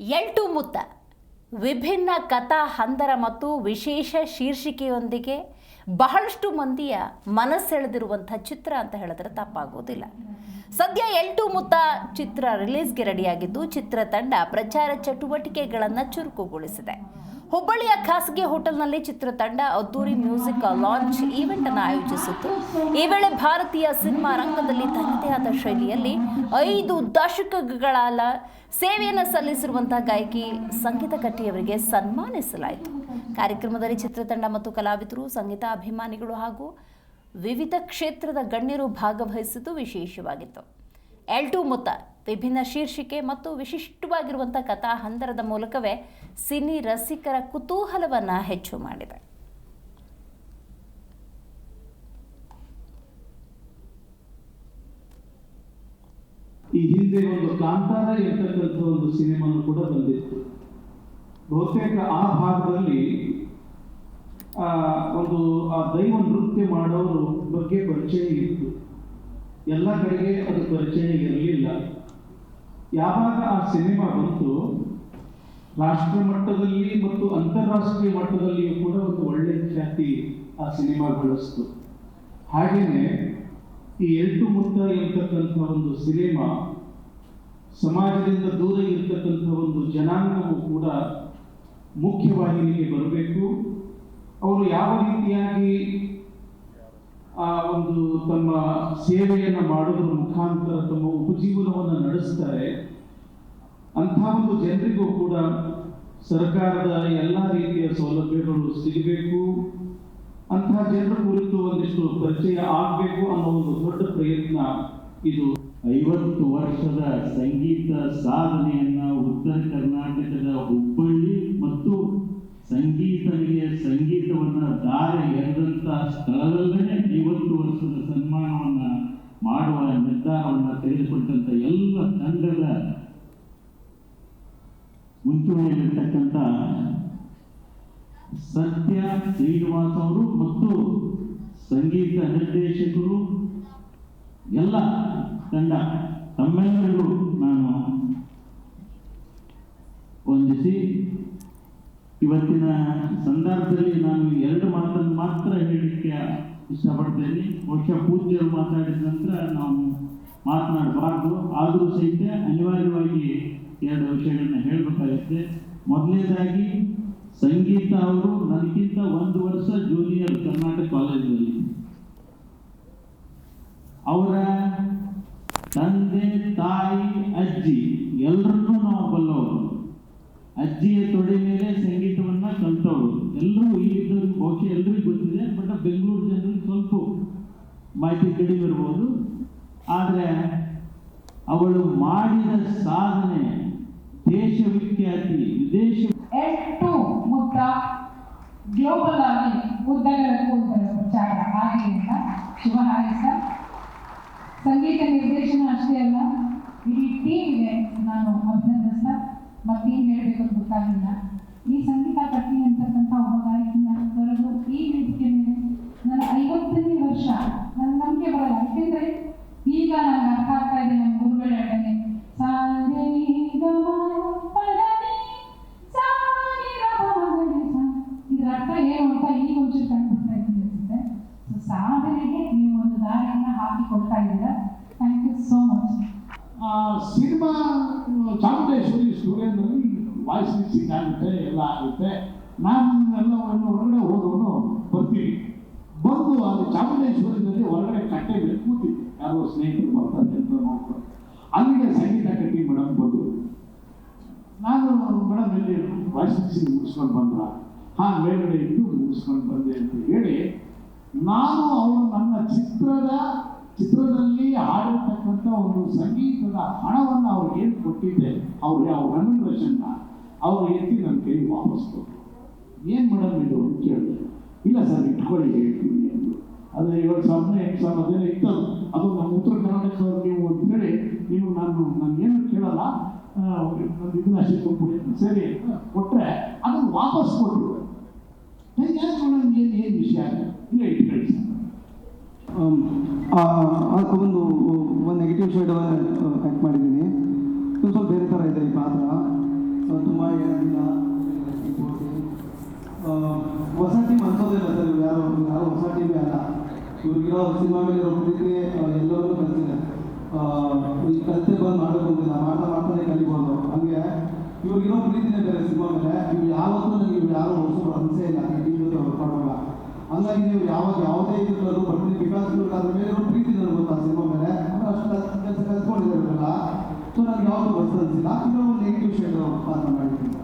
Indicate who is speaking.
Speaker 1: ಎಂಟು ಮುತ್ತ ವಿಭಿನ್ನ ಕಥಾ ಹಂದರ ಮತ್ತು ವಿಶೇಷ ಶೀರ್ಷಿಕೆಯೊಂದಿಗೆ ಬಹಳಷ್ಟು ಮಂದಿಯ ಮನಸ್ಸೆಳೆದಿರುವಂಥ ಚಿತ್ರ ಅಂತ ಹೇಳಿದ್ರೆ ತಪ್ಪಾಗೋದಿಲ್ಲ. ಸದ್ಯ ಎಂಟು ಮುತ್ತ ಚಿತ್ರ ರಿಲೀಸ್ಗೆ ರೆಡಿಯಾಗಿದ್ದು ಚಿತ್ರತಂಡ ಪ್ರಚಾರ ಚಟುವಟಿಕೆಗಳನ್ನು ಚುರುಕುಗೊಳಿಸಿದೆ. ಹುಬ್ಬಳ್ಳಿಯ ಖಾಸಗಿ ಹೋಟೆಲ್ನಲ್ಲಿ ಚಿತ್ರತಂಡ ಅದ್ದೂರಿ ಮ್ಯೂಸಿಕ್ ಲಾಂಚ್ ಈವೆಂಟ್ ಅನ್ನು ಆಯೋಜಿಸಿತ್ತು. ಈ ವೇಳೆ ಭಾರತೀಯ ಸಿನಿಮಾ ರಂಗದಲ್ಲಿ ತನ್ನದೇ ಆದ ಶೈಲಿಯಲ್ಲಿ 5 ದಶಕಗಳ ಸೇವೆಯನ್ನು ಸಲ್ಲಿಸಿರುವಂತಹ ಗಾಯಕಿ ಸಂಗೀತ ಕಟ್ಟಿಯವರಿಗೆ ಸನ್ಮಾನಿಸಲಾಯಿತು. ಕಾರ್ಯಕ್ರಮದಲ್ಲಿ ಚಿತ್ರತಂಡ ಮತ್ತು ಕಲಾವಿದರು, ಸಂಗೀತ ಅಭಿಮಾನಿಗಳು ಹಾಗೂ ವಿವಿಧ ಕ್ಷೇತ್ರದ ಗಣ್ಯರು ಭಾಗವಹಿಸಿದ್ದು ವಿಶೇಷವಾಗಿತ್ತು. ಎಂಟು ಮುತ್ತ ವಿಭಿನ್ನ ಶೀರ್ಷಿಕೆ ಮತ್ತು ವಿಶಿಷ್ಟವಾಗಿರುವಂಥ ಕಥಾ ಹಂದರದ ಮೂಲಕವೇ ಸಿನಿ ರಸಿಕರ ಕುತೂಹಲವನ್ನು ಹೆಚ್ಚು ಮಾಡಿದೆ.
Speaker 2: ಈ ಹಿಂದೆ ಒಂದು ಕಾಂತಾರ ಇರ್ತಕ್ಕಂಥ ಒಂದು ಸಿನಿಮಾನು ಕೂಡ ಬಂದಿತ್ತು. ಬಹುತೇಕ ಆ ಭಾಗದಲ್ಲಿ ಒಂದು ದೈವ ನೃತ್ಯ ಮಾಡೋರು ಬಗ್ಗೆ ಪರಿಚಯ ಇತ್ತು. ಎಲ್ಲ ಕಡೆಗೆ ಅದು ಪರಿಚಯ ಇರಲಿಲ್ಲ. ಯಾವಾಗ ಆ ಸಿನಿಮಾ ಬಂತು, ರಾಷ್ಟ್ರ ಮಟ್ಟದಲ್ಲಿ ಮತ್ತು ಅಂತಾರಾಷ್ಟ್ರೀಯ ಮಟ್ಟದಲ್ಲಿಯೂ ಕೂಡ ಒಂದು ಒಳ್ಳೆಯ ಖ್ಯಾತಿ ಆ ಸಿನಿಮಾ ಗಳಿಸ್ತು. ಹಾಗೆಯೇ ಈ ಎಂಟು ಮುತ್ತ ಎಂತಕ್ಕಂಥ ಒಂದು ಸಿನಿಮಾ ಸಮಾಜದಿಂದ ದೂರ ಇರ್ತಕ್ಕಂಥ ಒಂದು ಜನಾಂಗವು ಕೂಡ ಮುಖ್ಯವಾಹಿನಿಗೆ ಬರಬೇಕು. ಅವರು ಯಾವ ರೀತಿಯಾಗಿ ಆ ಒಂದು ತಮ್ಮ ಸೇವೆಯನ್ನು ಮಾಡೋದ್ರ ಮುಖಾಂತರ ತಮ್ಮ ಉಪಜೀವನವನ್ನು ನಡೆಸ್ತಾರೆ, ಅಂಥ ಒಂದು ಜನರಿಗೂ ಕೂಡ ಸರ್ಕಾರದ ಎಲ್ಲ ರೀತಿಯ ಸೌಲಭ್ಯಗಳು ಸಿಗಬೇಕು, ಅಂಥ ಜನರ ಕುರಿತು ಒಂದಿಷ್ಟು ಪರಿಚಯ ಆಗಬೇಕು ಅನ್ನೋ ಒಂದು ದೊಡ್ಡ ಪ್ರಯತ್ನ ಇದು.
Speaker 3: 50 ವರ್ಷದ ಸಂಗೀತ ಸಾಧನೆಯನ್ನ ಉತ್ತರ ಕರ್ನಾಟಕದ ಹುಬ್ಬಳ್ಳಿ ಮತ್ತು ಸಂಗೀತವನ್ನ ದಾರಿ ಎರೆದಂತ ಸ್ಥಳದಲ್ಲೇ 50 ವರ್ಷದ ಸನ್ಮಾನವನ್ನ ಮಾಡುವ ನಿರ್ಧಾರವನ್ನ ತೆಗೆದುಕೊಂಡಂತ ಎಲ್ಲ ತಂಡದ ಮುಂಚೂಣಿಯಲ್ಲಿರ್ತಕ್ಕಂಥ ಸತ್ಯ ಶ್ರೀನಿವಾಸ್ ಅವರು ಮತ್ತು ಸಂಗೀತ ನಿರ್ದೇಶಕರು ಎಲ್ಲ ತಂಡ ತಮ್ಮೆಲ್ಲರಿಗೂ ನಾನು ವಂದಿಸಿ, ಇವತ್ತಿನ ಸಂದರ್ಭದಲ್ಲಿ ನಾನು 2 ಮಾತನ್ನು ಮಾತ್ರ ಹೇಳಲಿಕ್ಕೆ ಇಷ್ಟಪಡ್ತೇನೆ. ಬಹುಶಃ ಪೂಜ್ಯರು ಮಾತಾಡಿದ ನಂತರ ನಾವು ಮಾತನಾಡಬಾರ್ದು, ಆದರೂ ಸಹಿತ ಅನಿವಾರ್ಯವಾಗಿ 2 ವಿಷಯಗಳನ್ನ ಹೇಳಬೇಕಾಗುತ್ತೆ. ಮೊದಲನೇದಾಗಿ ಸಂಗೀತ ಅವರು ನನಗಿಂತ 1 ವರ್ಷ ಜೂನಿಯರ್ ಕರ್ನಾಟಕ ಕಾಲೇಜಿನಲ್ಲಿ. ಅವರ ತಂದೆ, ತಾಯಿ, ಅಜ್ಜಿ ಎಲ್ಲರನ್ನೂ ನಾವು ಬಲ್ಲವರು. ಅಜ್ಜಿಯ ತೊಡೆ ಮೇಲೆ ಸಂಗೀತವನ್ನ ಕಲ್ತವರು ಎಲ್ಲರೂ ಇಲ್ಲಿದ್ದವ್ರಿಗೆ ಬಹುಶಃ ಎಲ್ಲರಿಗೂ ಗೊತ್ತಿದೆ. ಬಟ್ ಬೆಂಗಳೂರು ಜನರಿಗೆ ಸ್ವಲ್ಪ ಮಾಹಿತಿ ಕಡಿಮೆ ಇರ್ಬೋದು. ಆದರೆ ಅವಳು ಮಾಡಿದ ಸಾಧನೆ ದೇಶ ವಿಖ್ಯಾತಿ, ವಿದೇಶ.
Speaker 4: ಎಂಟು ಮುತ್ತ ಗ್ಲೋಬಲ್ ಆಗಿ ಉದ್ದಗಲಕ್ಕೂ ಪ್ರಚಾರ ಆಗಲಿ ಅಂತ ಶುಭ ಹಾರೈಸ, ಸಂಗೀತ ನಿರ್ದೇಶನ ಅಷ್ಟೇ ಅಲ್ಲ ಇಡೀ ಟೀಮ್ಗೆ ನಾನು ಅಭಿನಂದಿಸ್ತಾ ಮತ್ತೇನು ಹೇಳಬೇಕು ಅಂತ ಗೊತ್ತಾಗಿಲ್ಲ. ಈ ಸಂಗೀತ ಕಟ್ಟಿ ಅಂತಕ್ಕಂಥ ಒಬ್ಬ ಗಾಯಕಿನ ಕರೆದು ಈ ವೇದಿಕೆ ಮೇಲೆ ನನ್ನ 50ನೇ ವರ್ಷ ನನ್ನ ನಂಬಿಕೆ ಬರಲ್ಲ. ಯಾಕೆಂದ್ರೆ ಈಗ ನನಗೆ ಅರ್ಥ ಆಗ್ತಾ ಇದೆ ನಮ್ಮ ಗುರುಗಳ ಹೇಳ್ತಾನೆ ಇದ್ರ ಅರ್ಥ ಏನು ಅಂತ ಈಗ ಒಂಚೂರು ಕಂಡುಬಿಡ್ತಾ ಇದ್ದೀನಿ ಅನ್ಸುತ್ತೆ. ಸಾಧನೆಗೆ ನೀವು ಒಂದು ದಾರಿಯನ್ನ ಹಾಕಿ ಕೊಡ್ತಾ ಇದ್ದೀರಾ. Thank you so much.
Speaker 2: Cinema Chamundeshwari ಸ್ಟುಡಿಯೋದಲ್ಲಿ ವಾಯ್ಸ್ ಮಿಕ್ಸಿಂಗ್ ಆಗುತ್ತೆ, ಎಲ್ಲ ಆಗುತ್ತೆ. ನಾನು ಎಲ್ಲವನ್ನು ಹೊರಗಡೆ ಹೋದವನು ಬರ್ತೀವಿ. ಬಂದು ಅಲ್ಲಿ ಚಾಮುಂಡೇಶ್ವರಿನಲ್ಲಿ ಹೊರಗಡೆ ಕಟ್ಟೆ ಮೇಲೆ ಕೂತಿದ್ದೆ. ಯಾರೋ ಸ್ನೇಹಿತರು ಬರ್ತಾರೆ ಅಂತ ನೋಡ್ಕೊಂಡು ಅಲ್ಲಿಗೆ ಸಂಗೀತ ಕಟ್ಟಿ ಮೇಡಮ್ ಬಂದು, ನಾನು ಮೇಡಮ್ ಎಲ್ಲಿ ವಾಯ್ಸ್ ಮಿಕ್ಸಿಂಗ್ ಮುಗಿಸ್ಕೊಂಡು ಬಂದ್ರ? ಹಾಂ, ಮೇಲ್ಗಡೆ ಇಟ್ಟು ಮುಗಿಸ್ಕೊಂಡು ಬಂದೆ ಅಂತ ಹೇಳಿ ನಾನು ಅವರು ನನ್ನ ಚಿತ್ರದಲ್ಲಿ ಹಾಡಿರ್ತಕ್ಕಂಥ ಒಂದು ಸಂಗೀತದ ಹಣವನ್ನು ಅವ್ರಿಗೆ ಏನು ಕೊಟ್ಟಿದ್ದೆ, ಅವ್ರಿಗೆ ಅವ್ರ ರೆಮ್ಯುನರೇಷನ್ನ ಅವ್ರು ಎತ್ತಿ ನನ್ನ ಕೈ ವಾಪಸ್ ಕೊಟ್ಟರು. ಏನು ಮೇಡಮ್ ಇದು ಅಂತ ಕೇಳಿದೆ. ಇಲ್ಲ ಸರ್, ಇಟ್ಕೊಳ್ಳಿ ಹೇಳ್ತೀನಿ ಅಂದರು. ಆದರೆ 7,000 8,000 ಅದೇನೋ ಇತ್ತದು. ಅದು ನಮ್ಮ ಉತ್ತರ ಕರ್ನಾಟಕದವ್ರು ನೀವು ಅಂತ ಹೇಳಿ ನೀವು ನಾನು ಏನು ಕೇಳಲ್ಲ, ನನ್ನ ಇದನ್ನ ಅಷ್ಟೇ ಕೊಟ್ಬಿಡಿ. ಸರಿ ಕೊಟ್ಟರೆ ಅದನ್ನು ವಾಪಸ್ ಕೊಟ್ಟರು. ಯಾಕೆ ಮೇಡಮ್ ಏನು ವಿಷಯ ಇಲ್ಲ ಇಟ್ಕೊಳ್ಳಿ ಸರ್.
Speaker 5: ಒಂದು ನೆಗೆಟಿವ್ ಶೇಡ್ ಆ್ಯಕ್ಟ್ ಮಾಡಿದ್ದೀನಿ. ಸ್ವಲ್ಪ ಬೇರೆ ಥರ ಇದೆ ಈ ಪಾತ್ರ. ತುಂಬ ಏನಿಲ್ಲ ಹೊಸ ಟೀಮ್ ಅನ್ಸೋದಿಲ್ಲ ಸರ್. ಇವ್ರು ಯಾರು ಹೊಸ ಟೀಮೇ ಅಲ್ಲ. ಇವ್ರಿಗಿರೋ ಸಿನಿಮಾ ಮೇಲೆ ಇರೋ ಪ್ರೀತಿ ಎಲ್ಲರೂ ಕಲಿತಿದೆ. ಈ ಕಲಿತೆ ಬಂದು ಮಾಡಬೇಕು ಅಂತಿಲ್ಲ, ಮಾಡ್ತಾನೆ ಕಲಿಬೋದು. ಹಂಗೆ ಇವ್ರಿಗಿರೋ ಪ್ರೀತಿನೇ ಬೇರೆ ಸಿನಿಮಾ ಮೇಲೆ. ಇವ್ರು ಯಾವತ್ತೂ ನನಗೆ ಇವ್ರು ಯಾರು ಹೊಸರು ಅನಿಸೇ ಇಲ್ಲ ಈ ಟೀಮ್ ಜೊತೆ ವರ್ಕ್ ಮಾಡುವಾಗ. ಹಂಗಾಗಿ ನೀವು ಯಾವುದೇ ಇದ್ರೂ ಬರ್ತೀನಿ, ಬಿಕಾಸ್ ಇವ್ರಿಗೆ ಅದ್ರ ಮೇಲೆ ಇರೋ ಪ್ರೀತಿ ನನಗೆ ಗೊತ್ತಾ ಸಿನಿಮಾ ಮೇಲೆ. ಅಷ್ಟು ಕೆಲಸ ಕಲ್ತ್ಕೊಂಡಿದ್ದಾರೆ ಇವರೆಲ್ಲ. ಸೊ ನನಗೆ ಯಾವುದು ಹೊಸ ಅನಿಸಿಲ್ಲ. ಇನ್ನೂ ಒಂದು ನೆಗೆಟಿವ್ ಶೇಡ್ ಪಾತ್ರ ಮಾಡಿದ್ದೀನಿ.